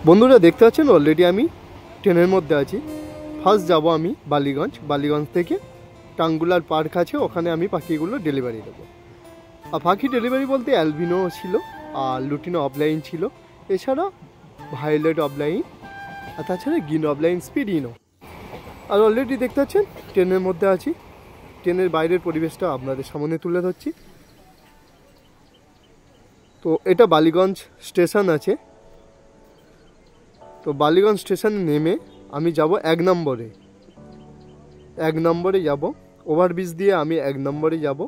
বন্ধুরা দেখতে পাচ্ছেন অলরেডি আমি ট্রেনের মধ্যে আছি। ফার্স্ট যাব আমি বালিগঞ্জ থেকে টাঙ্গুলার পার্ক আছে, ওখানে আমি পাখিগুলো ডেলিভারি দেবো। আর পাখি ডেলিভারি বলতে অ্যালবিনো ছিল, আর লুটিনো অফলাইন ছিল, এছাড়া ভায়োলেট অফলাইন, আর তাছাড়া গ্রিন অফলাইন স্পিডিনো। আর অলরেডি দেখতে পাচ্ছেন ট্রেনের মধ্যে আছি। ট্রেনের বাইরের পরিবেশটা আপনাদের সামনে তুলে ধরছি। তো এটা বালিগঞ্জ স্টেশন আছে। তো বালিগঞ্জ স্টেশনে নেমে আমি যাব 1 নম্বরে যাব, ওভারব্রিজ দিয়ে আমি 1 নম্বরে যাব।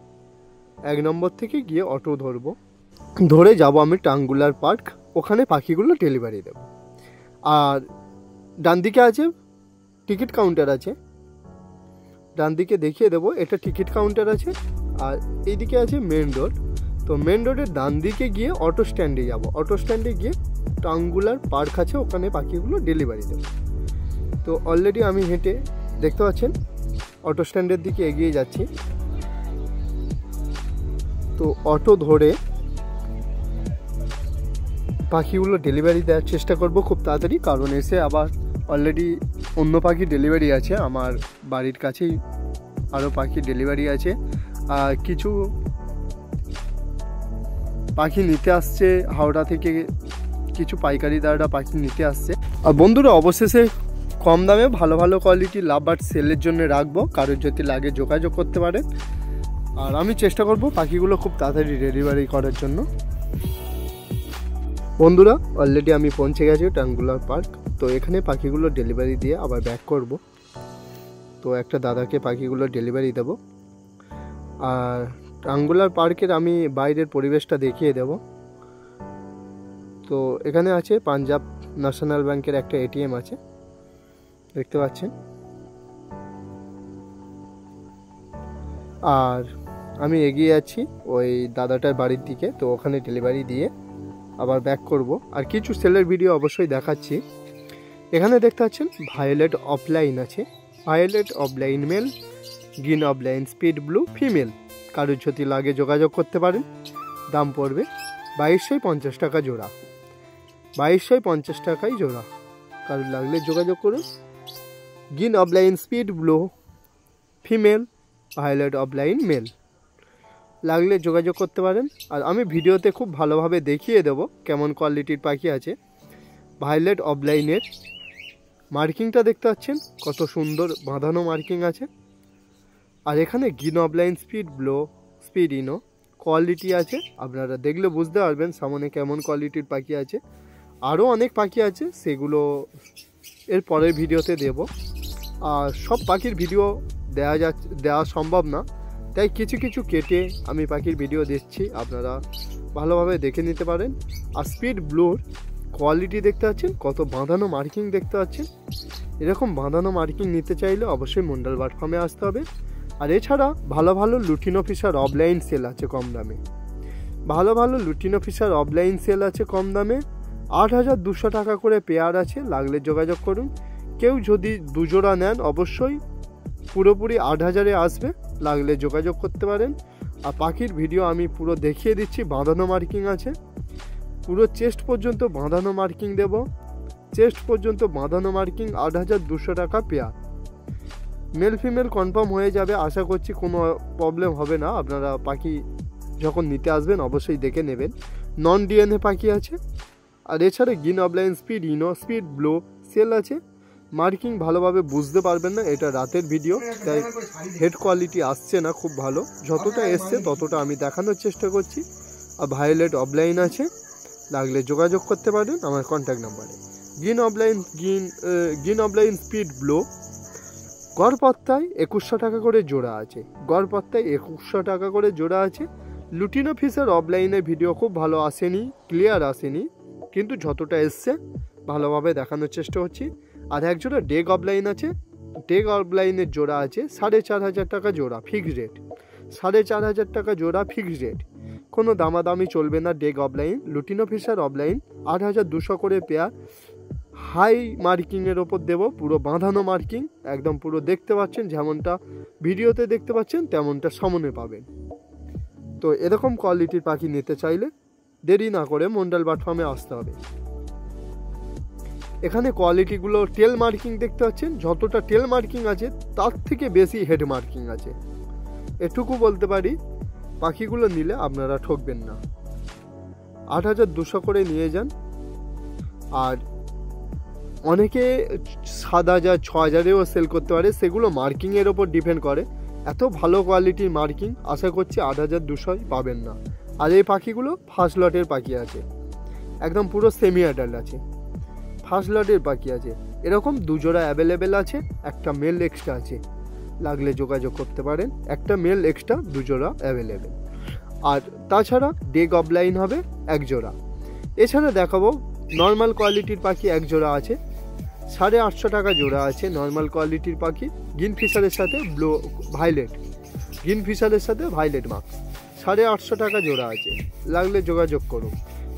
1 নম্বর থেকে গিয়ে অটো ধরে যাব আমি টাঙ্গুলার পার্ক, ওখানে পাখিগুলো ডেলিভারি দেব। আর ডান দিকে আছে টিকিট কাউন্টার আছে, ডান দিকে দেখিয়ে দেবো, এটা টিকিট কাউন্টার আছে। আর এইদিকে আছে মেন রোড। তো মেন রোডের ডান দিকে গিয়ে অটো স্ট্যান্ডে যাব, অটো স্ট্যান্ডে গিয়ে টাঙ্গুলার পার্ক আছে, ওখানে পাখিগুলো ডেলিভারি দেবো। তো অলরেডি আমি হেঁটে দেখতে পাচ্ছেন অটো স্ট্যান্ডের দিকে এগিয়ে যাচ্ছি। তো অটো ধরে পাখিগুলো ডেলিভারি দেওয়ার চেষ্টা করব খুব তাড়াতাড়ি, কারণ এসে আবার অলরেডি অন্য পাখি ডেলিভারি আছে, আমার বাড়ির কাছেই আরও পাখি ডেলিভারি আছে। আর কিছু পাখি নিতে আসছে হাওড়া থেকে, কিছু পাইকারি দাদারা পাখি নিতে আসছে। আর বন্ধুরা অবশেষে কম দামে ভালো ভালো কোয়ালিটির লাভ বার্ড সেলের জন্য রাখবো, কারোর যদি লাগে যোগাযোগ করতে পারেন। আর আমি চেষ্টা করব পাখিগুলো খুব তাড়াতাড়ি ডেলিভারি করার জন্য। বন্ধুরা অলরেডি আমি পৌঁছে গেছি টাঙ্গুলার পার্ক। তো এখানে পাখিগুলো ডেলিভারি দিয়ে আবার ব্যাক করব। তো একটা দাদাকে পাখিগুলো ডেলিভারি দেব। আর টাঙ্গুলার পার্কের আমি বাইরের পরিবেশটা দেখিয়ে দেব। তো এখানে আছে পাঞ্জাব ন্যাশনাল ব্যাংকের একটা এটিএম আছে, দেখতে পাচ্ছেন। আর আমি এগিয়ে যাচ্ছি ওই দাদাটার বাড়ির দিকে, তো ওখানে ডেলিভারি দিয়ে আবার ব্যাক করব। আর কিছু সেলের ভিডিও অবশ্যই দেখাচ্ছি। এখানে দেখতে পাচ্ছেন ভায়োলেট অফলাইন আছে, violet offline male, green offline speed blue female. কারোর যদি লাগে যোগাযোগ করতে পারেন। দাম পড়বে 2250 টাকা জোড়া, 2250 টাকায় জোড়া। কারোর লাগলে যোগাযোগ করুন। Green offline speed blue female, violet offline male, লাগলে যোগাযোগ করতে পারেন। আর আমি ভিডিওতে খুব ভালোভাবে দেখিয়ে দেব কেমন কোয়ালিটির পাখি আছে। ভায়োলেট অফলাইনের মার্কিংটা দেখতে পাচ্ছেন কত সুন্দর বাঁধানো মার্কিং আছে। আর এখানে গ্রিন অফলাইন স্পিড ব্লু স্পিডিনো কোয়ালিটি আছে, আপনারা দেখলে বুঝতে পারবেন সামনে কেমন কোয়ালিটির পাখি আছে। আরও অনেক পাখি আছে, সেগুলো এর পরের ভিডিওতে দেব। আর সব পাখির ভিডিও দেওয়া সম্ভব না, তাই কিছু কিছু কেটে আমি পাখির ভিডিও দিচ্ছি, আপনারা ভালোভাবে দেখে নিতে পারেন। আর স্পিড ব্লুর কোয়ালিটি দেখতে পাচ্ছেন কত বাঁধানো মার্কিং দেখতে পাচ্ছেন। এরকম বাঁধানো মার্কিং নিতে চাইলে অবশ্যই মন্ডল বার্ড ফার্মে আসতে হবে। আর এছাড়া ভালো ভালো লুটিনো ফিশার অফলাইন সেল আছে কম দামে, ভালো ভালো লুটিনো ফিশার অফলাইন সেল আছে কম দামে। 8200 টাকা করে পেয়ার আছে, লাগলে যোগাযোগ করুন। কেউ যদি দুজোড়া নেন অবশ্যই পুরোপুরি 8000-এ আসবে, লাগলে যোগাযোগ করতে পারেন। আর পাখির ভিডিও আমি পুরো দেখিয়ে দিচ্ছি, বাঁধানো মার্কিং আছে, পুরো চেস্ট পর্যন্ত বাঁধানো মার্কিং দেব, চেস্ট পর্যন্ত বাঁধানো মার্কিং। 8200 টাকা পেয়ার। মেল ফিমেল কনফার্ম হয়ে যাবে, আশা করছি কোনো প্রবলেম হবে না। আপনারা পাখি যখন নিতে আসবেন অবশ্যই দেখে নেবেন। নন ডিএনএ পাখি আছে। আর এছাড়া গ্রিন অফলাইন স্পিড ইনো স্পিড ব্লু সেল আছে। মার্কিং ভালোভাবে বুঝতে পারবেন না, এটা রাতের ভিডিও, তাই হেড কোয়ালিটি আসছে না খুব ভালো। যতটা এসছে ততটা আমি দেখানোর চেষ্টা করছি। আর ভায়োলেট অফলাইন আছে, লাগলে যোগাযোগ করতে পারেন আমার কন্ট্যাক্ট নাম্বারে। গ্রিন অফলাইন স্পিড ব্লু গড়পত্তায় 2100 টাকা করে জোড়া আছে, গড়পত্তায় 2100 টাকা করে জোড়া আছে। লুটিনো ফিশার অফলাইনের ভিডিও খুব ভালো আসেনি, ক্লিয়ার আসেনি, কিন্তু যতটা এসছে ভালোভাবে দেখানোর চেষ্টা করছি। আর এক জোড়া ডেগ অফলাইন আছে, ডেগ অফলাইনের জোড়া আছে 4500 টাকা জোড়া ফিক্সড রেট, 4500 টাকা জোড়া ফিক্সড রেট, কোনো দামাদামি চলবে না। ডেগ অফলাইন লুটিনো ফিশার অফলাইন 8200 করে পেয়ার। হাই মার্কিংয়ের ওপর দেব, পুরো বাঁধানো মার্কিং, একদম পুরো দেখতে পাচ্ছেন যেমনটা ভিডিওতে দেখতে পাচ্ছেন তেমনটা সামনে পাবেন। তো এরকম কোয়ালিটির পাখি নিতে চাইলে দেরি না করে মন্ডল বার্ড ফার্মে আসতে হবে। এখানে কোয়ালিটিগুলো টেল মার্কিং দেখতে পাচ্ছেন, যতটা টেল মার্কিং আছে তার থেকে বেশি হেড মার্কিং আছে। এটুকু বলতে পারি পাখিগুলো নিলে আপনারা ঠকবেন না। 8,200 করে নিয়ে যান। আর অনেকে 7,000 6,000-এও সেল করতে পারে, সেগুলো মার্কিংয়ের ওপর ডিপেন্ড করে। এত ভালো কোয়ালিটির মার্কিং আশা করছি 8,200 পাবেন না। আর এই পাখিগুলো ফার্স্ট লটের পাখি আছে, একদম পুরো সেমি অ্যাডাল্ট আছে, ফার্স্ট লটের পাখি আছে। এরকম 2 জোড়া অ্যাভেলেবেল আছে, একটা মেল এক্সট্রা আছে, লাগলে যোগাযোগ করতে পারেন। একটা মেল এক্সট্রা 2 জোড়া অ্যাভেলেবেল। আর তাছাড়া ডে গবলাইন হবে 1 জোড়া। এছাড়া দেখাবো নর্মাল কোয়ালিটির পাখি 1 জোড়া আছে, 850 টাকা জোড়া আছে নর্মাল কোয়ালিটির পাখি। গ্রিন ফিশারের সাথে ব্লু ভাইলেট, গ্রিন ফিশারের সাথে ভাইলেট মার্কস 850 টাকা জোড়া আছে, লাগলে যোগাযোগ করুন।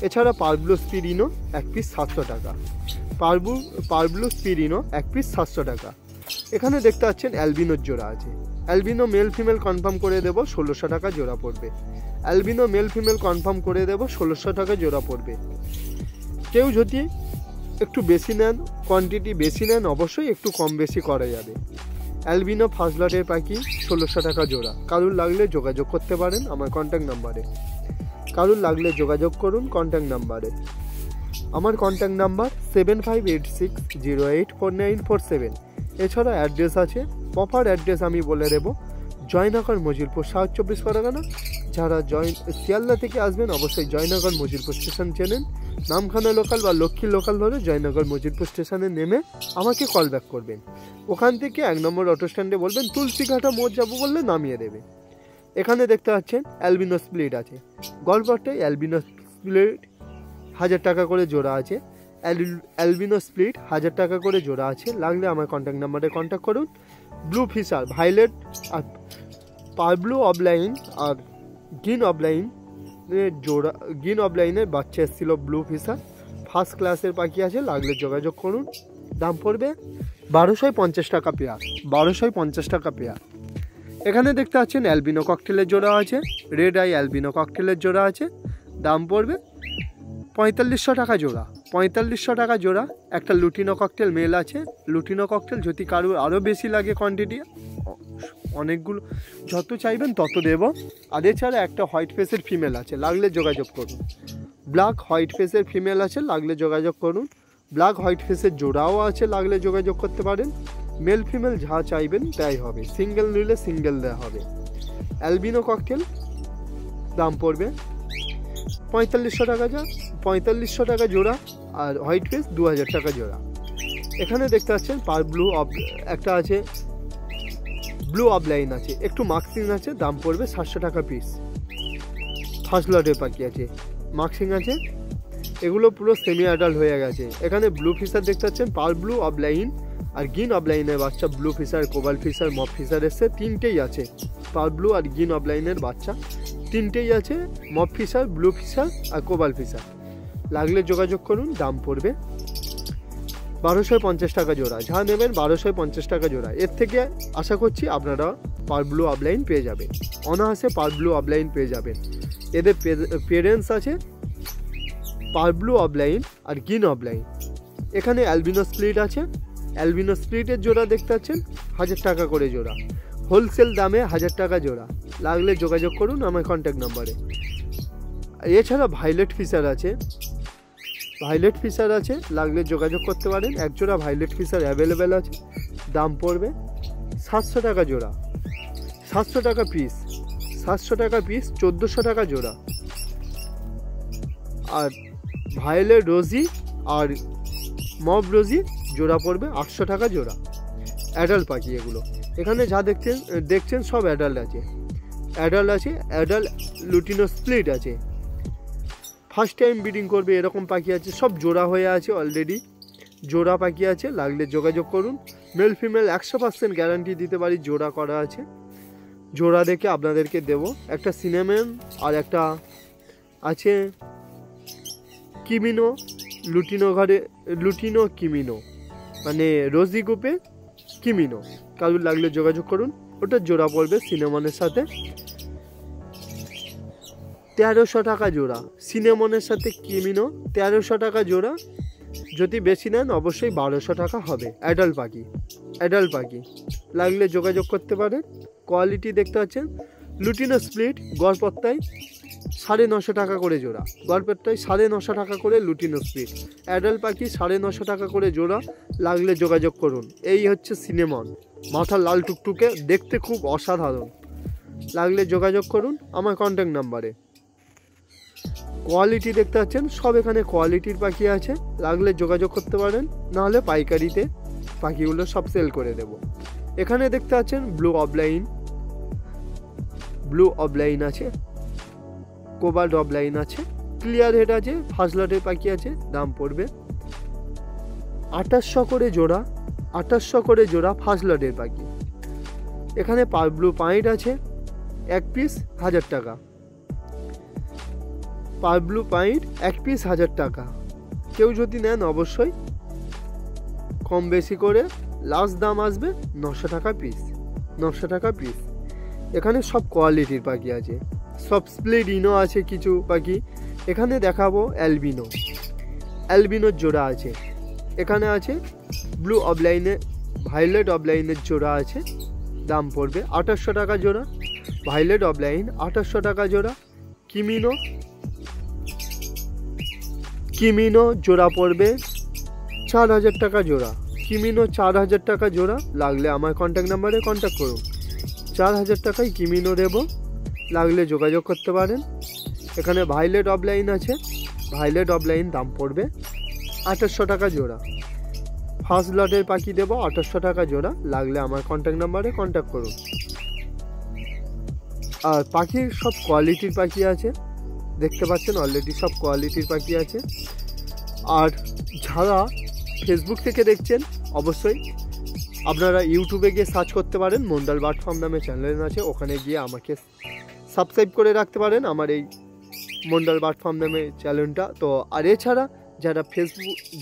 এছাড়া পারব্লু স্পিরিনো 1 পিস 700 টাকা, পারব্লু স্পিরিনো 1 পিস 700 টাকা। এখানে দেখতে পাচ্ছেন অ্যালবিনোর জোড়া আছে, অ্যালবিনো মেল ফিমেল কনফার্ম করে দেবো 1600 টাকা জোড়া পড়বে। অ্যালবিনো মেল ফিমেল কনফার্ম করে দেবো 1600 টাকা জোড়া পড়বে। কেউ যদি একটু বেশি নেন, কোয়ান্টিটি বেশি নেন, অবশ্যই একটু কম বেশি করা যাবে। অ্যালবিনো ফার্স্ট লটের পাখি 1600 টাকা জোড়া। কারুর লাগলে যোগাযোগ করতে পারেন আমার কন্ট্যাক্ট নাম্বারে, কারুর লাগলে যোগাযোগ করুন কন্ট্যাক্ট নাম্বারে। আমার কন্ট্যাক্ট নাম্বার 7586084947। এছাড়া অ্যাড্রেস আছে, প্রপার অ্যাড্রেস আমি বলে দেবো, জয়নগর মজিলপুর, সাউথ 24 পরগনা। যারা শিয়ালদা থেকে আসবেন অবশ্যই জয়নগর মজিলপুর স্টেশন চেনেন, নামখানা লোকাল বা লক্ষ্মী লোকাল ধরে জয়নগর মজিলপুর স্টেশনে নেমে আমাকে কল ব্যাক করবেন। ওখান থেকে 1 নম্বর অটো স্ট্যান্ডে বলবেন তুলসীঘাটা মোড় যাবো বললে নামিয়ে দেবে। এখানে দেখতে পাচ্ছেন অ্যালবিনো স্প্লিট আছে, গড়বারটায় অ্যালবিনো স্প্লিট 1000 টাকা করে জোড়া আছে। অ্যালবিনো স্প্লিট 1000 টাকা করে জোড়া আছে, লাগলে আমার কন্ট্যাক্ট নাম্বারে কন্ট্যাক্ট করুন। ব্লু ফিশার ভাইলেট আর পারব্লু অবলাইন আর গ্রিন অবলাইনের জোড়া, গ্রিন অবলাইনের বাচ্চা এসেছিল ব্লু ফিশার, ফার্স্ট ক্লাসের পাখি আছে, লাগলে যোগাযোগ করুন। দাম পড়বে 1250 টাকা পেয়ার, 1250 টাকা পেয়ার। এখানে দেখতে পাচ্ছেন অ্যালবিনো ককটেলের জোড়া আছে, রেড আই অ্যালবিনো ককটেলের জোড়া আছে, দাম পড়বে 4500 টাকা জোড়া, 4500 টাকা জোড়া। একটা লুটিনো ককটেল মেল আছে, লুটিনো ককটেল যদি কারোর আরও বেশি লাগে কোয়ান্টিটি, অনেকগুলো যত চাইবেন তত দেব। আর এছাড়া একটা হোয়াইট ফেসের ফিমেল আছে, লাগলে যোগাযোগ করুন। ব্ল্যাক হোয়াইট ফেসের ফিমেল আছে, লাগলে যোগাযোগ করুন। ব্ল্যাক হোয়াইট ফেসের জোড়াও আছে, লাগলে যোগাযোগ করতে পারেন। মেল ফিমেল যা চাইবেন তাই হবে, সিঙ্গেল নিলে সিঙ্গেল দেওয়া হবে। অ্যালবিনো ককটেল দাম পড়বে 4500 টাকা, 4500 টাকা জোড়া। আর হোয়াইট ফেস 2000 টাকা জোড়া। এখানে দেখতে পাচ্ছেন পারব্লু একটা আছে, ব্লু অবলাইন আছে, একটু মার্কসিং আছে, দাম পড়বে 700 টাকা পিস। ফার্স্ট লটের পাখি আছে, মার্কসিং আছে, এগুলো পুরো সেমি অ্যাডাল্ট হয়ে গেছে। এখানে ব্লু ফিশার দেখতে পাচ্ছেন, পারব্লু অবলাইন আর গ্রিন অবলাইনের বাচ্চা, ব্লু ফিশার, কোবাল ফিশার, মপ ফিশার এসছে, 3টেই আছে। পারব্লু আর গ্রিন অবলাইনের বাচ্চা 3টেই আছে, মপ ফিশার, ব্লু ফিশার আর কোবাল ফিশার, লাগলে যোগাযোগ করুন। দাম পড়বে 1250 টাকা জোড়া, যা নেবেন 1250 টাকা জোড়া। এর থেকে আশা করছি আপনারা পারব্লু অবলাইন পেয়ে যাবেন, অনায়াসে পারব্লু অবলাইন পেয়ে যাবেন। এদের পেরেন্টস আছে পারব্লু অবলাইন আর গ্রিন অবলাইন। এখানে অ্যালবিনো স্প্লিট আছে, অ্যালবিনো স্প্লিটের জোড়া দেখতে পাচ্ছেন 1000 টাকা করে জোড়া, হোলসেল দামে 1000 টাকা জোড়া, লাগলে যোগাযোগ করুন আমার কন্ট্যাক্ট নাম্বারে। এছাড়া ভাইলেট ফিশার আছে, ভাইলেট ফিশার আছে, লাগলে যোগাযোগ করতে পারেন। 1 জোড়া ভাইলেট ফিশার অ্যাভেলেবেল আছে, দাম পড়বে 700 টাকা জোড়া, 700 টাকা পিস, 700 টাকা পিস, 1400 টাকা জোড়া। আর ভায়োলেট রোজি আর মব রোজি জোড়া পড়বে 800 টাকা জোড়া। অ্যাডাল্ট পাখি এগুলো, এখানে যা দেখছেন সব অ্যাডাল্ট আছে, অ্যাডাল্ট আছে, অ্যাডাল্ট লুটিনো স্প্লিট আছে, ফার্স্ট টাইম ব্রিডিং করবে এরকম পাখি আছে, সব জোড়া হয়ে আছে অলরেডি, জোড়া পাখি আছে, লাগলে যোগাযোগ করুন। মেল ফিমেল 100% গ্যারান্টি দিতে পারি, জোড়া করা আছে, জোড়া দেখে আপনাদেরকে দেব। একটা সিনেমেন আর একটা আছে কিমিনো, লুটিনো কিমিনো, মানে রোজি গ্রুপে কিমিনো, কারুর লাগলে যোগাযোগ করুন। ওটা জোড়া পড়বে সিনেমনের সাথে 1300 টাকা জোড়া, সিনেমনের সাথে কিমিনো 1300 টাকা জোড়া, যদি বেশি নেন অবশ্যই 1200 টাকা হবে। অ্যাডাল্ট পাখি লাগলে যোগাযোগ করতে পারেন। কোয়ালিটি দেখতে পাচ্ছেন, লুটিনো স্প্লিট, গড়পত্তায় 950 টাকা করে জোড়া, গড়পত্তায় 950 টাকা করে লুটিনো স্প্লিট। অ্যাডাল্ট পাখি 950 টাকা করে জোড়া, লাগলে যোগাযোগ করুন। এই হচ্ছে সিনেমন, মাথা লাল টুকটুকে, দেখতে খুব অসাধারণ, লাগলে যোগাযোগ করুন আমার কন্ট্যাক্ট নাম্বারে। কোয়ালিটি দেখতে পাচ্ছেন, সব এখানে কোয়ালিটির পাখি আছে, লাগলে যোগাযোগ করতে পারেন, নাহলে পাইকারিতে পাখিগুলো সব সেল করে দেব। এখানে দেখতে পাচ্ছেন ব্লু অবলাইন আছে, কোবাল্ট অবলাইন আছে, ক্লিয়ার হেড আছে, ফার্স্ট লটের পাখি আছে। দাম পড়বে 2800 করে জোড়া, 2800 করে জোড়া ফার্স্ট লটের পাখি। এখানে ব্লু পাইট আছে, এক পিস 1000 টাকা। ব্লু পাইট এক পিস 1000 টাকা। কেউ যদি নেন অবশ্যই কম বেশি করে, লাস্ট দাম আসবে 900 টাকা পিস, 900 টাকা পিস। এখানে সব কোয়ালিটির পাখি আছে, সব স্প্লিডিনো আছে কিছু পাখি। এখানে দেখাবো অ্যালবিনোর জোড়া আছে। এখানে আছে ব্লু অবলাইনে, ভায়োলেট অবলাইনের জোড়া আছে, দাম পড়বে 2800 টাকা জোড়া। ভায়োলেট অবলাইন 2800 টাকা জোড়া। কিমিনো জোড়া পড়বে 4000 টাকা জোড়া। কিমিনো 4000 টাকা জোড়া, লাগলে আমার কন্ট্যাক্ট নাম্বারে কন্ট্যাক্ট করুন। 4000 টাকায় কিমিনো দেব, লাগলে যোগাযোগ করতে পারেন। এখানে ভায়োলেট অবলাইন আছে, ভায়োলেট অবলাইন দাম পড়বে 2800 টাকা জোড়া। ফার্স্ট লটের পাখি দেব 2800 টাকা জোড়া, লাগলে আমার কন্ট্যাক্ট নাম্বারে কন্ট্যাক্ট করুন। আর পাখির সব কোয়ালিটির পাখি আছে, দেখতে পাচ্ছেন অলরেডি সব কোয়ালিটির পাখি আছে। আর যারা ফেসবুক থেকে দেখছেন অবশ্যই আপনারা ইউটিউবে গিয়ে সার্চ করতে পারেন, মন্ডল বার্ড ফার্ম নামে চ্যানেল আছে, ওখানে গিয়ে আমাকে সাবস্ক্রাইব করে রাখতে পারেন আমার এই মন্ডল বার্ড ফার্ম নামে চ্যানেলটা। তো আর এছাড়া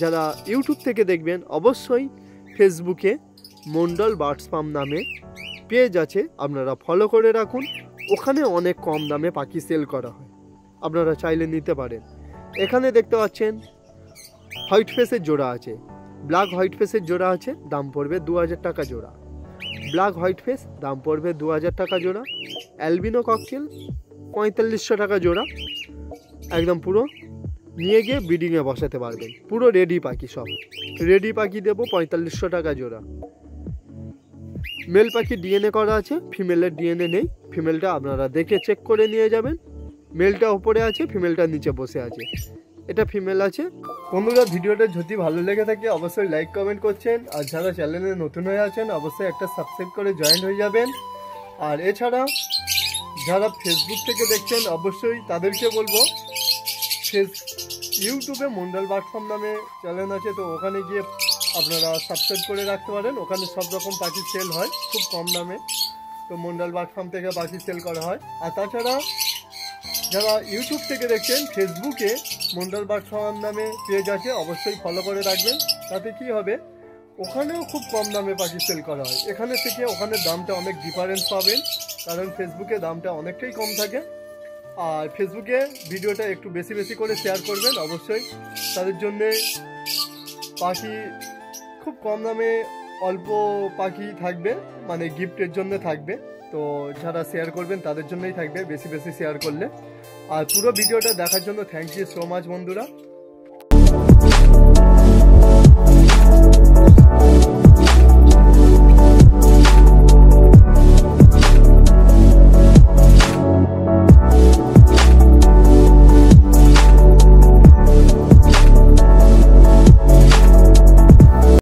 যারা ইউটিউব থেকে দেখবেন অবশ্যই ফেসবুকে মন্ডল বার্ডস ফার্ম নামে পেজ আছে, আপনারা ফলো করে রাখুন। ওখানে অনেক কম দামে পাখি সেল করা হয়, আপনারা চাইলে নিতে পারেন। এখানে দেখতে পাচ্ছেন হোয়াইট ফেসের জোড়া আছে, ব্ল্যাক হোয়াইট ফেসের জোড়া আছে, দাম পড়বে 2000 টাকা জোড়া। ব্ল্যাক হোয়াইট ফেস দাম পড়বে 2000 টাকা জোড়া। অ্যালবিনো ককটেল 4500 টাকা জোড়া, একদম পুরো নিয়ে গিয়ে ব্রিডিংয়ে বসাতে পারবেন। পুরো রেডি পাখি, সব রেডি পাখি দেবো 4500 টাকা জোড়া। মেল পাখি ডিএনএ করা আছে, ফিমেলের ডিএনএ নেই। ফিমেলটা আপনারা দেখে চেক করে নিয়ে যাবেন। মেলটা ওপরে আছে, ফিমেলটা নিচে বসে আছে, এটা ফিমেল আছে। বন্ধুরা ভিডিওটা যদি ভালো লেগে থাকে অবশ্যই লাইক কমেন্ট করছেন, আর যারা চ্যানেলে নতুন হয়ে আছেন অবশ্যই একটা সাবস্ক্রাইব করে জয়েন হয়ে যাবেন। আর এছাড়া যারা ফেসবুক থেকে দেখছেন অবশ্যই তাদেরকে বলবো ইউটিউবে মন্ডল বার্ড ফার্ম নামে চ্যানেল আছে, তো ওখানে গিয়ে আপনারা সাবস্ক্রাইব করে রাখতে পারেন। ওখানে সব রকম পাখি সেল হয় খুব কম দামে, তো মন্ডল বার্ড ফার্ম থেকে পাখি সেল করা হয়। আর তাছাড়া যারা ইউটিউব থেকে দেখছেন ফেসবুকে মন্ডল বার্ড ফার্ম নামে পেজ আছে, অবশ্যই ফলো করে রাখবেন। তাতে কি হবে, ওখানেও খুব কম দামে পাখি সেল করা হয়। এখানে থেকে ওখানে দামটা অনেক ডিফারেন্স পাবেন, কারণ ফেসবুকে দামটা অনেকটাই কম থাকে। আর ফেসবুকে ভিডিওটা একটু বেশি বেশি করে শেয়ার করবেন অবশ্যই, তাদের জন্যে পাখি খুব কম দামে অল্প পাখি থাকবে, মানে গিফটের জন্য থাকবে। তো যারা শেয়ার করবেন তাদের জন্যই থাকবে বেশি বেশি শেয়ার করলে। আর পুরো ভিডিওটা দেখার জন্য থ্যাংক ইউ সো মাচ বন্ধুরা।